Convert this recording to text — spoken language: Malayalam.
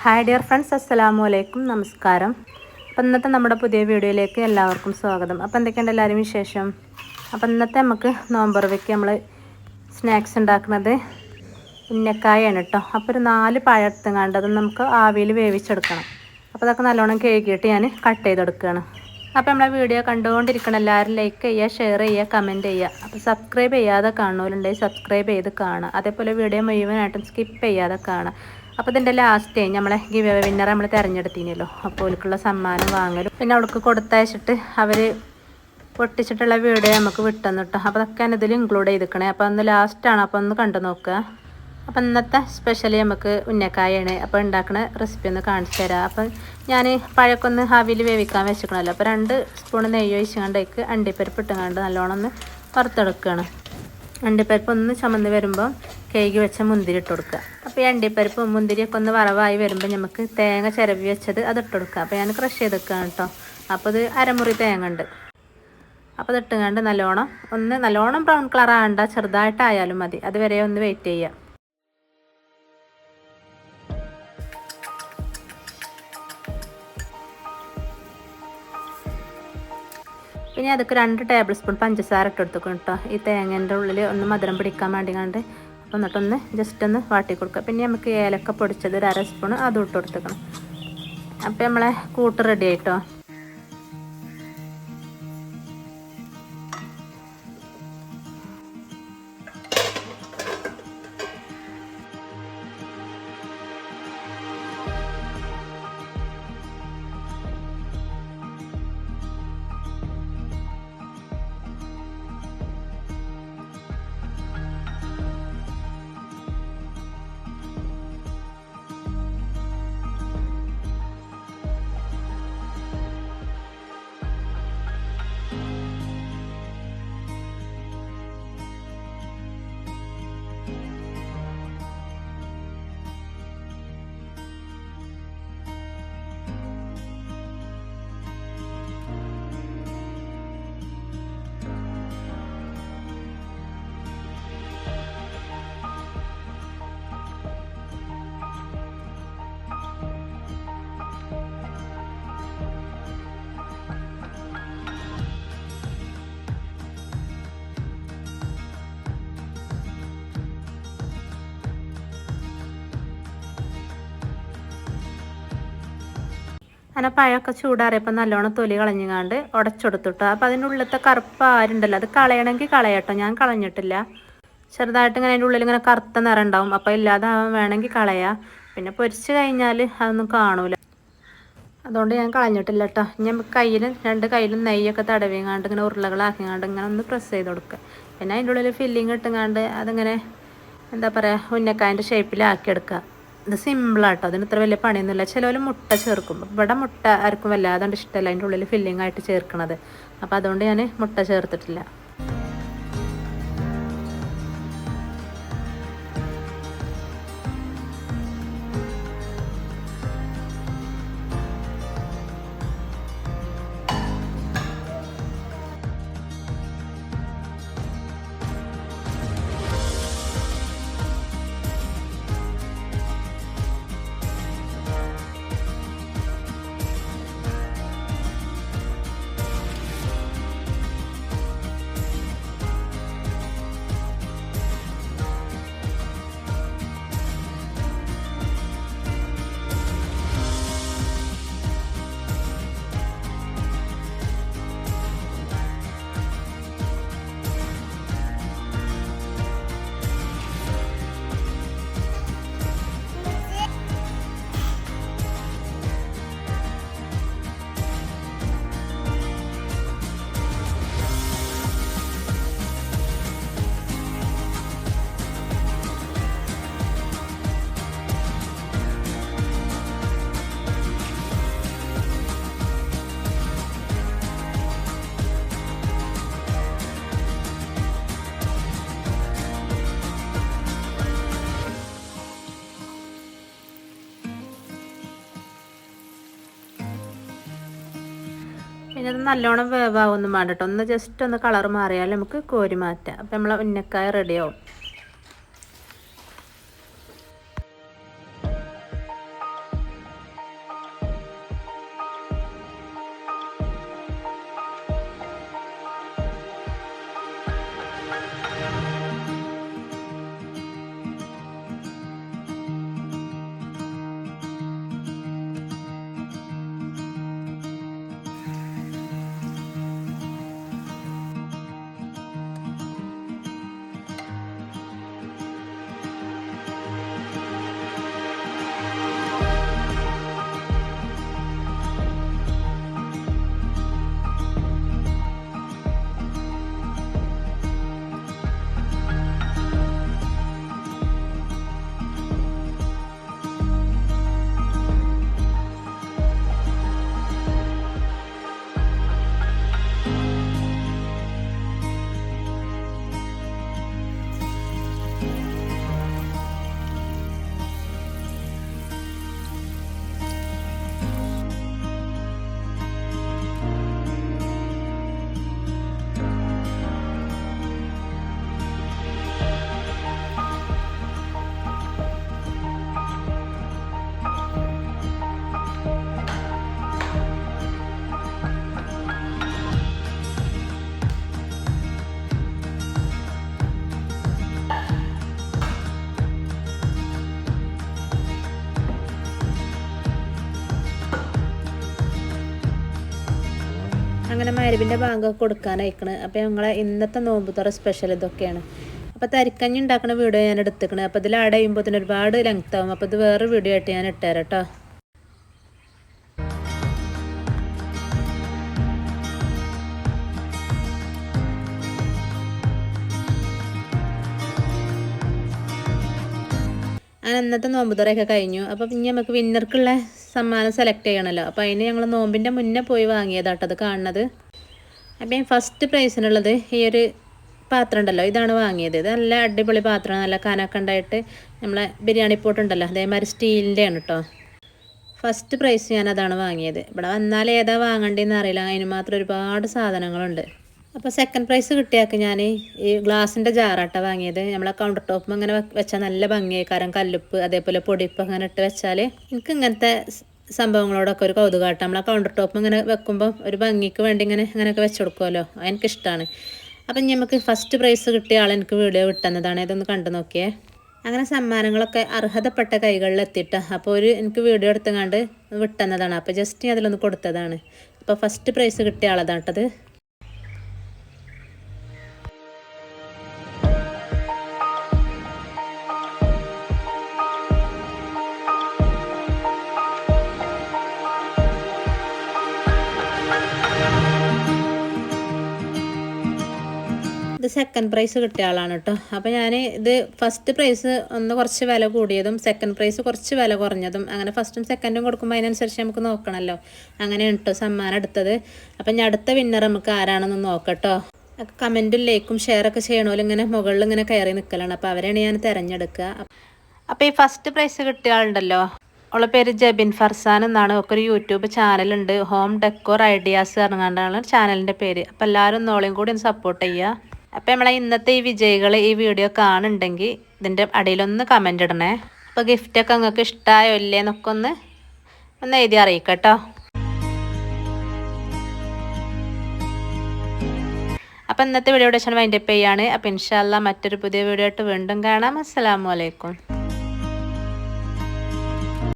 ഹായ് ഡിയർ ഫ്രണ്ട്സ്, അസ്സലാമു അലൈക്കും, നമസ്കാരം. അപ്പം ഇന്നത്തെ നമ്മുടെ പുതിയ വീഡിയോയിലേക്ക് എല്ലാവർക്കും സ്വാഗതം. അപ്പോൾ എന്തൊക്കെയുണ്ട് എല്ലാവരും വിശേഷം? അപ്പം ഇന്നത്തെ നമുക്ക് നോമ്പുറവയ്ക്ക് നമ്മൾ സ്നാക്സ് ഉണ്ടാക്കുന്നത് ഉന്നക്കായാണ് കേട്ടോ. അപ്പോൾ ഒരു 4 പഴം എടുത്തുകൊണ്ട് അത് നമുക്ക് ആവിയിൽ വേവിച്ചെടുക്കണം. അപ്പോൾ അതൊക്കെ നല്ലോണം കഴുകിയിട്ട് ഞാൻ കട്ട് ചെയ്തെടുക്കുകയാണ്. അപ്പോൾ നമ്മളെ വീഡിയോ കണ്ടുകൊണ്ടിരിക്കണം എല്ലാവരും ലൈക്ക് ചെയ്യുക, ഷെയർ ചെയ്യുക, കമൻറ്റ് ചെയ്യുക. അപ്പോൾ സബ്സ്ക്രൈബ് ചെയ്യാതെ കാണുന്നവരുണ്ടെങ്കിൽ സബ്സ്ക്രൈബ് ചെയ്ത് കാണുക. അതേപോലെ വീഡിയോ മുഴുവനായിട്ടും സ്കിപ്പ് ചെയ്യാതെ കാണുക. അപ്പോൾ ഇതിൻ്റെ ലാസ്റ്റ് നമ്മളെ ഗിവ് അവേ വിന്നർ നമ്മൾ തിരഞ്ഞെടുത്തിനല്ലോ. അപ്പോൾ ഓൽക്കുള്ള സമ്മാനം വാങ്ങലും പിന്നെ അവൾക്ക് കൊടുത്തയച്ചിട്ട് അവർ പൊട്ടിച്ചിട്ടുള്ള വീഡിയോ നമുക്ക് വിട്ടെന്ന് കേട്ടോ. അപ്പോൾ അതൊക്കെ ഇതിൽ ഇൻക്ലൂഡ് ചെയ്തിരിക്കണേ. അപ്പോൾ അന്ന് ലാസ്റ്റാണ്, അപ്പോൾ ഒന്ന് കണ്ടു നോക്കുക. അപ്പോൾ ഇന്നത്തെ സ്പെഷ്യലി നമുക്ക് ഉന്നക്കായാണ്. അപ്പോൾ ഉണ്ടാക്കുന്ന റെസിപ്പി ഒന്ന് കാണിച്ചു തരാം. അപ്പോൾ ഞാൻ പഴക്കൊന്ന് ആവിയിൽ വേവിക്കാൻ വെച്ചിരിക്കണമല്ലോ. അപ്പോൾ 2 സ്പൂൺ നെയ്യ് ഒഴിച്ചുകൊണ്ടേക്ക് അണ്ടിപ്പരിപ്പ് ഇട്ടുകൊണ്ട് നല്ലോണം ഒന്ന് വറുത്തെടുക്കുകയാണ്. അണ്ടിപ്പരിപ്പ് ഒന്ന് ചുമന്ന് വരുമ്പോൾ കഴുകി വെച്ച മുന്തിരി ഇട്ട് കൊടുക്കുക. അപ്പോൾ ഈ അണ്ടിപ്പരിപ്പ് മുന്തിരിയൊക്കെ ഒന്ന് വറവായി വരുമ്പോൾ നമുക്ക് തേങ്ങ ചിരവി വെച്ചത് അത് ഇട്ട് കൊടുക്കുക. അപ്പോൾ ഞാൻ ക്രഷ് ചെയ്തെടുക്കുകയാണ് കേട്ടോ. അപ്പോൾ ഇത് അരമുറി തേങ്ങ ഉണ്ട്. അപ്പോൾ അത് ഇട്ടുകൊണ്ട് നല്ലോണം ബ്രൗൺ കളർ ആകണ്ട, ചെറുതായിട്ടായാലും മതി. അതുവരെ ഒന്ന് വെയിറ്റ് ചെയ്യുക. പിന്നെ അതൊക്കെ 2 ടേബിൾ സ്പൂൺ പഞ്ചസാര ഇട്ട് കൊടുക്കും കേട്ടോ. ഈ തേങ്ങേൻ്റെ ഉള്ളിൽ ഒന്ന് മധുരം പിടിക്കാൻ വേണ്ടി കണ്ട് എന്നിട്ടൊന്ന് ജസ്റ്റ് ഒന്ന് വാട്ടി കൊടുക്കുക. പിന്നെ നമുക്ക് ഏലക്ക പൊടിച്ചത് 1/2 സ്പൂൺ അതും ഇട്ട് കൊടുത്തേക്കണം. അപ്പോൾ നമ്മളെ കൂട്ട് റെഡി ആയിട്ടോ. അങ്ങനെ പഴമൊക്കെ ചൂടാറിയപ്പോൾ നല്ലോണം തൊലി കളഞ്ഞുകൊണ്ട് ഉടച്ചെടുത്തിട്ടോ. അപ്പോൾ അതിൻ്റെ ഉള്ളിലത്തെ കറുപ്പ് ആരുണ്ടല്ലോ, അത് കളയണമെങ്കിൽ കളയട്ടോ. ഞാൻ കളഞ്ഞിട്ടില്ല. ചെറുതായിട്ട് ഇങ്ങനെ അതിൻ്റെ ഉള്ളിൽ ഇങ്ങനെ കറുത്ത നിറം ഉണ്ടാവും. അപ്പോൾ ഇല്ലാതെ വേണമെങ്കിൽ കളയാം. പിന്നെ പൊരിച്ച് കഴിഞ്ഞാൽ അതൊന്നും കാണൂല. അതുകൊണ്ട് ഞാൻ കളഞ്ഞിട്ടില്ല കേട്ടോ. ഞാൻ കയ്യിലും 2 കയ്യിലും നെയ്യൊക്കെ തടവിങ്ങാണ്ട് ഇങ്ങനെ ഉരുളകളാക്കിങ്ങാണ്ട് ഇങ്ങനെ ഒന്ന് പ്രസ് ചെയ്ത് കൊടുക്കുക. പിന്നെ അതിൻ്റെ ഉള്ളിൽ ഫില്ലിങ് ഇട്ടുങ്ങാണ്ട് അതിങ്ങനെ എന്താ പറയുക ഉന്നക്കായൻ്റെ ഷേപ്പിലാക്കിയെടുക്കുക. ഇത് സിമ്പിളാട്ടോ. അതിന് ഇത്ര വലിയ പണിയൊന്നുമില്ല. ചിലവർ മുട്ട ചേർക്കും. ഇവിടെ മുട്ട ആർക്കും വല്ലാതെ ഇഷ്ടമല്ല അതിൻ്റെ ഉള്ളിൽ ഫില്ലിംഗ് ആയിട്ട് ചേർക്കണത്. അപ്പോൾ അതുകൊണ്ട് ഞാൻ മുട്ട ചേർത്തിട്ടില്ല. പിന്നെ അത് നല്ലോണം വേവാവൊന്നും വേണ്ട കേട്ടോ. ഒന്ന് ജസ്റ്റ് ഒന്ന് കളർ മാറിയാൽ നമുക്ക് കോരി മാറ്റാം. അപ്പം നമ്മളെ ഉന്നക്കായ റെഡിയാവും. അങ്ങനെ മഗ്‌രിബിൻ്റെ ബാങ്കൊക്കെ കൊടുക്കാനായിക്കണ്. അപ്പോൾ ഞങ്ങളെ ഇന്നത്തെ നോമ്പ് തുറ സ്പെഷ്യൽ ഇതൊക്കെയാണ്. അപ്പോൾ തരിക്കഞ്ഞി ഉണ്ടാക്കുന്ന വീഡിയോ ഞാൻ എടുത്തിക്കണ്. അപ്പോൾ ഇതിൽ ആഡ് ചെയ്യുമ്പോൾ തന്നെ ഒരുപാട് ലെങ്ത് ആവും. അപ്പോൾ ഇത് വേറെ വീഡിയോ ആയിട്ട് ഞാൻ ഇട്ടുതരാം കേട്ടോ. അങ്ങനെ ഇന്നത്തെ നോമ്പ് തുറയൊക്കെ കഴിഞ്ഞു. അപ്പോൾ പിന്നെ നമുക്ക് വിന്നർക്കുള്ള സമ്മാനം സെലക്ട് ചെയ്യണമല്ലോ. അപ്പോൾ അതിന് ഞങ്ങൾ നോമ്പിൻ്റെ മുന്നേ പോയി വാങ്ങിയതാട്ടോ അത് കാണുന്നത്. അപ്പം ഫസ്റ്റ് പ്രൈസിനുള്ളത് ഈ ഒരു പാത്രം ഉണ്ടല്ലോ, ഇതാണ് വാങ്ങിയത്. ഇത് നല്ല അടിപൊളി പാത്രമാണ്, നല്ല കനമൊക്കെ ഉണ്ടായിട്ട് നമ്മളെ ബിരിയാണി പോട്ട് ഉണ്ടല്ലോ അതേമാതിരി സ്റ്റീലിൻ്റെ ആണ് കേട്ടോ. ഫസ്റ്റ് പ്രൈസ് ഞാൻ അതാണ് വാങ്ങിയത്. ഇവിടെ വന്നാൽ ഏതാ വാങ്ങേണ്ടതെന്ന് അറിയില്ല, അതിന് മാത്രം ഒരുപാട് സാധനങ്ങളുണ്ട്. അപ്പോൾ സെക്കൻഡ് പ്രൈസ് കിട്ടിയാൾക്ക് ഞാൻ ഈ ഗ്ലാസിൻ്റെ ജാറാട്ട വാങ്ങിയത്. നമ്മളെ കൗണ്ടർ ടോപ്പും അങ്ങനെ വെച്ചാൽ നല്ല ഭംഗിയായി, കാരണം കല്ലുപ്പ് അതേപോലെ പൊടിപ്പ് അങ്ങനെ ഇട്ട് വെച്ചാൽ എനിക്ക് ഇങ്ങനത്തെ സംഭവങ്ങളോടൊക്കെ ഒരു കൗതുകമായിട്ട്. നമ്മളെ കൗണ്ടർ ടോപ്പ് ഇങ്ങനെ വെക്കുമ്പോൾ ഒരു ഭംഗിക്ക് വേണ്ടി ഇങ്ങനെയൊക്കെ വെച്ച് കൊടുക്കുമല്ലോ, എനിക്കിഷ്ടമാണ്. അപ്പം നമുക്ക് ഫസ്റ്റ് പ്രൈസ് കിട്ടിയ ആൾ എനിക്ക് വീഡിയോ വിട്ടുന്നതാണ്, ഇതൊന്ന് കണ്ടു നോക്കിയേ. അങ്ങനെ സമ്മാനങ്ങളൊക്കെ അർഹതപ്പെട്ട കൈകളിൽ എത്തിയിട്ട് അപ്പോൾ എനിക്ക് വീഡിയോ എടുത്തുകൊണ്ട് വിട്ടുന്നതാണ്. അപ്പോൾ ജസ്റ്റ് അതിലൊന്ന് കൊടുത്തതാണ്. അപ്പോൾ ഫസ്റ്റ് പ്രൈസ് കിട്ടിയ ആളതാട്ടത്. ഇത് സെക്കൻഡ് പ്രൈസ് കിട്ടിയ ആളാണ് കേട്ടോ. അപ്പോൾ ഞാൻ ഇത് ഫസ്റ്റ് പ്രൈസ് ഒന്ന് കുറച്ച് വില കൂടിയതും സെക്കൻഡ് പ്രൈസ് കുറച്ച് വില കുറഞ്ഞതും, അങ്ങനെ ഫസ്റ്റും സെക്കൻഡും കൊടുക്കുമ്പോൾ അതിനനുസരിച്ച് നമുക്ക് നോക്കണമല്ലോ. അങ്ങനെയാണ് കേട്ടോ സമ്മാനം എടുത്തത്. അപ്പം ഞാൻ അടുത്ത വിന്നർ നമുക്ക് ആരാണെന്ന് നോക്കട്ടോ. കമൻറ്റും ലൈക്കും ഷെയറൊക്കെ ചെയ്യണമല്ലോ, ഇങ്ങനെ മുകളിൽ ഇങ്ങനെ കയറി നിൽക്കലാണ്. അപ്പോൾ അവരെയാണ് ഞാൻ തിരഞ്ഞെടുക്കുക. അപ്പോൾ ഈ ഫസ്റ്റ് പ്രൈസ് കിട്ടിയ ആളുണ്ടല്ലോ, അവളുടെ പേര് ജബിൻ ഫർസാൻ എന്നാണ്. ഒക്കെ ഒരു യൂട്യൂബ് ചാനലുണ്ട്, ഹോം ഡെക്കോർ ഐഡിയാസ് പറഞ്ഞുകൊണ്ടാണ് ചാനലിൻ്റെ പേര്. അപ്പോൾ എല്ലാവരും നോളെയും കൂടി ഒന്ന് സപ്പോർട്ട് ചെയ്യുക. അപ്പോൾ നമ്മളെ ഇന്നത്തെ ഈ വിജയികൾ ഈ വീഡിയോ കാണുന്നുണ്ടെങ്കിൽ ഇതിൻ്റെ അടിയിലൊന്ന് കമൻ്റ് ഇടണേ. അപ്പോൾ ഗിഫ്റ്റൊക്കെ നിങ്ങൾക്ക് ഇഷ്ടമായോ ഇല്ലേ എന്നൊക്കെ ഒന്ന് എഴുതി അറിയിക്കട്ടോ. അപ്പോൾ ഇന്നത്തെ വീഡിയോ ഇവിടെ വൈൻഡപ്പ് ചെയ്യാണ്. അപ്പോൾ ഇൻഷാ അല്ലാഹ് മറ്റൊരു പുതിയ വീഡിയോ ആയിട്ട് വീണ്ടും കാണാം. അസ്സലാമു അലൈക്കും.